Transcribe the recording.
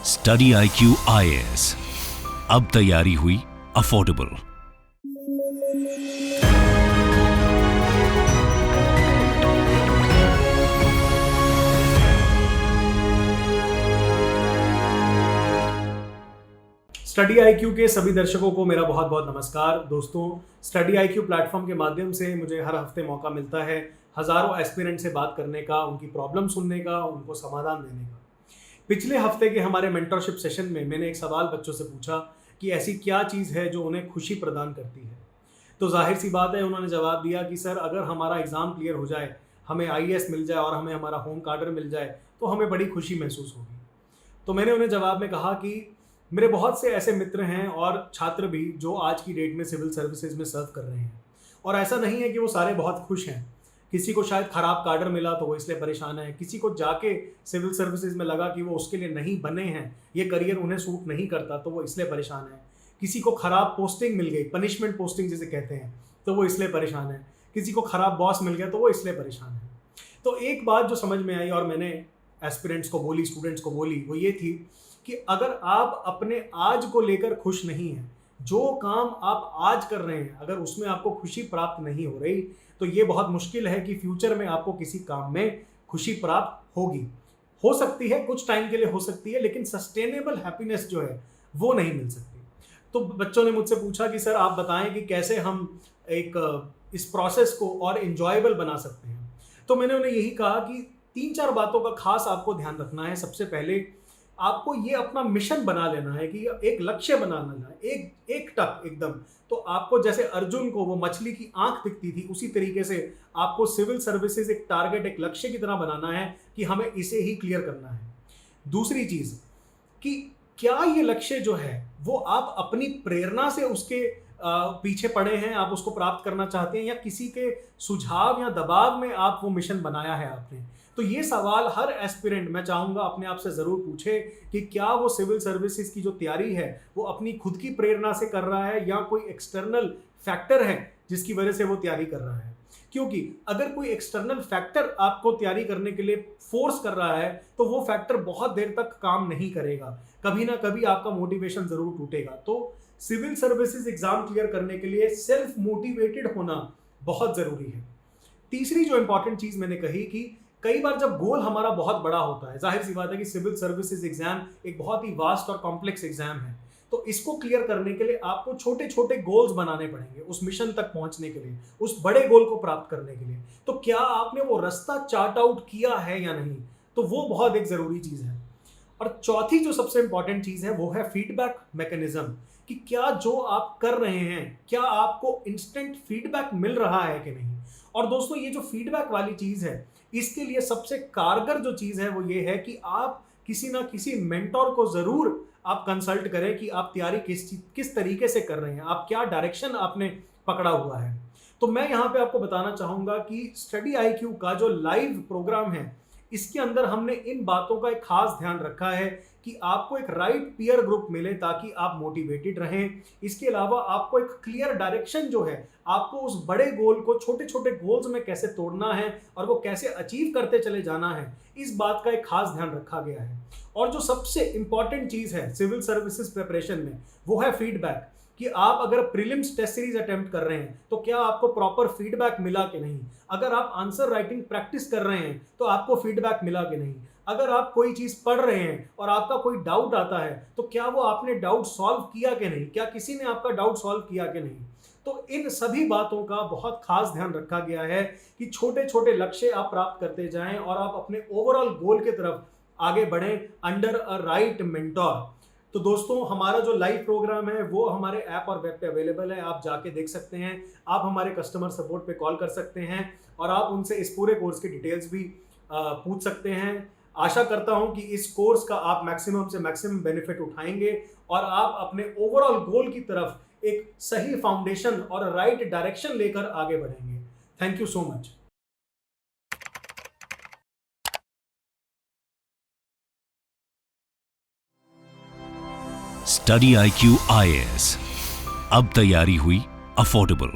Study IQ IAS, अब तैयारी हुई अफोर्डेबल। स्टडी IQ के सभी दर्शकों को मेरा बहुत बहुत नमस्कार। दोस्तों, स्टडी IQ प्लेटफॉर्म के माध्यम से मुझे हर हफ्ते मौका मिलता है हज़ारों एस्पिरेंट से बात करने का, उनकी प्रॉब्लम सुनने का, उनको समाधान देने का। पिछले हफ्ते के हमारे मेंटरशिप सेशन में मैंने एक सवाल बच्चों से पूछा कि ऐसी क्या चीज़ है जो उन्हें खुशी प्रदान करती है। तो जाहिर सी बात है, उन्होंने जवाब दिया कि सर, अगर हमारा एग्ज़ाम क्लियर हो जाए, हमें IAS मिल जाए और हमें हमारा होम कार्डर मिल जाए तो हमें बड़ी खुशी महसूस होगी। तो मैंने उन्हें जवाब में कहा कि मेरे बहुत से ऐसे मित्र हैं और छात्र भी जो आज की डेट में सिविल सर्विसेज में सर्व कर रहे हैं, और ऐसा नहीं है कि वो सारे बहुत खुश हैं। किसी को शायद ख़राब कार्डर मिला तो वो इसलिए परेशान है, किसी को जाके सिविल सर्विसेज में लगा कि वो उसके लिए नहीं बने हैं, ये करियर उन्हें सूट नहीं करता तो वो इसलिए परेशान है, किसी को ख़राब पोस्टिंग मिल गई, पनिशमेंट पोस्टिंग जिसे कहते हैं, तो वो इसलिए परेशान है, किसी को ख़राब बॉस मिल गया तो वो इसलिए परेशान है। तो एक बात जो समझ में आई और मैंने एस्पिरेंट्स को बोली, स्टूडेंट्स को बोली, वो ये थी कि अगर आप अपने आज को लेकर खुश नहीं हैं, जो काम आप आज कर रहे हैं अगर उसमें आपको खुशी प्राप्त नहीं हो रही, तो ये बहुत मुश्किल है कि फ्यूचर में आपको किसी काम में खुशी प्राप्त होगी। हो सकती है, कुछ टाइम के लिए हो सकती है, लेकिन सस्टेनेबल हैप्पीनेस जो है वो नहीं मिल सकती। तो बच्चों ने मुझसे पूछा कि सर, आप बताएं कि कैसे हम इस प्रोसेस को और इंजॉयबल बना सकते हैं। तो मैंने उन्हें यही कहा कि 3-4 बातों का खास आपको ध्यान रखना है। सबसे पहले आपको ये अपना मिशन बना लेना है कि एक लक्ष्य बना लेना है, एक टक एकदम। तो आपको जैसे अर्जुन को वो मछली की आंख दिखती थी, उसी तरीके से आपको सिविल सर्विसेज एक टारगेट, एक लक्ष्य की तरह बनाना है कि हमें इसे ही क्लियर करना है। दूसरी चीज़ कि क्या ये लक्ष्य जो है वो आप अपनी प्रेरणा से उसके पीछे पड़े हैं, आप उसको प्राप्त करना चाहते हैं, या किसी के सुझाव या दबाव में आप वो मिशन बनाया है आपने। तो ये सवाल हर एस्पिरेंट, मैं चाहूँगा, अपने आप से ज़रूर पूछे कि क्या वो सिविल सर्विसेज की जो तैयारी है वो अपनी खुद की प्रेरणा से कर रहा है या कोई एक्सटर्नल फैक्टर है जिसकी वजह से वो तैयारी कर रहा है। क्योंकि अगर कोई एक्सटर्नल फैक्टर आपको तैयारी करने के लिए फोर्स कर रहा है तो वो फैक्टर बहुत देर तक काम नहीं करेगा, कभी ना कभी आपका मोटिवेशन ज़रूर टूटेगा। तो सिविल सर्विसेज एग्ज़ाम क्लियर करने के लिए सेल्फ मोटिवेटेड होना बहुत ज़रूरी है। तीसरी जो इंपॉर्टेंट चीज़ मैंने कही कि कई बार जब गोल हमारा बहुत बड़ा होता है, जाहिर सी बात है कि सिविल सर्विसेज एग्जाम एक बहुत ही वास्ट और कॉम्प्लेक्स एग्जाम है, तो इसको क्लियर करने के लिए आपको छोटे छोटे गोल्स बनाने पड़ेंगे उस मिशन तक पहुंचने के लिए, उस बड़े गोल को प्राप्त करने के लिए। तो क्या आपने वो रास्ता चार्ट आउट किया है या नहीं, तो वो बहुत एक ज़रूरी चीज़ है। और चौथी जो सबसे इंपॉर्टेंट चीज़ है वो है फीडबैक मैकेनिज्म, कि क्या जो आप कर रहे हैं क्या आपको इंस्टेंट फीडबैक मिल रहा है कि नहीं। और दोस्तों, ये जो फीडबैक वाली चीज़ है, इसके लिए सबसे कारगर जो चीज़ है वो ये है कि आप किसी ना किसी मेंटोर को ज़रूर आप कंसल्ट करें कि आप तैयारी किस तरीके से कर रहे हैं, आप क्या डायरेक्शन आपने पकड़ा हुआ है। तो मैं यहाँ पे आपको बताना चाहूँगा कि स्टडी IQ का जो लाइव प्रोग्राम है, इसके अंदर हमने इन बातों का एक खास ध्यान रखा है कि आपको एक राइट पीयर ग्रुप मिले ताकि आप मोटिवेटेड रहें। इसके अलावा आपको एक क्लियर डायरेक्शन जो है, आपको उस बड़े गोल को छोटे छोटे गोल्स में कैसे तोड़ना है और वो कैसे अचीव करते चले जाना है, इस बात का एक खास ध्यान रखा गया है। और जो सबसे इंपॉर्टेंट चीज़ है सिविल सर्विसेज प्रिपरेशन में वो है फीडबैक, कि आप अगर प्रीलिम्स टेस्ट सीरीज अटेम्प्ट कर रहे हैं तो क्या आपको प्रॉपर फीडबैक मिला कि नहीं, अगर आप आंसर राइटिंग प्रैक्टिस कर रहे हैं तो आपको फीडबैक मिला कि नहीं, अगर आप कोई चीज़ पढ़ रहे हैं और आपका कोई डाउट आता है तो क्या वो आपने डाउट सॉल्व किया कि नहीं, क्या किसी ने आपका डाउट सॉल्व किया कि नहीं। तो इन सभी बातों का बहुत खास ध्यान रखा गया है कि छोटे छोटे लक्ष्य आप प्राप्त करते जाएं और आप अपने ओवरऑल गोल की तरफ आगे बढ़ें अंडर अ राइट मेंटोर। तो दोस्तों, हमारा जो लाइव प्रोग्राम है वो हमारे ऐप और वेब पे अवेलेबल है, आप जाके देख सकते हैं। आप हमारे कस्टमर सपोर्ट पे कॉल कर सकते हैं और आप उनसे इस पूरे कोर्स की डिटेल्स भी पूछ सकते हैं। आशा करता हूं कि इस कोर्स का आप मैक्सिमम से मैक्सिमम बेनिफिट उठाएंगे और आप अपने ओवरऑल गोल की तरफ एक सही फाउंडेशन और राइट डायरेक्शन लेकर आगे बढ़ेंगे। Thank you so much. Study IQ IAS, अब तैयारी हुई अफोर्डेबल।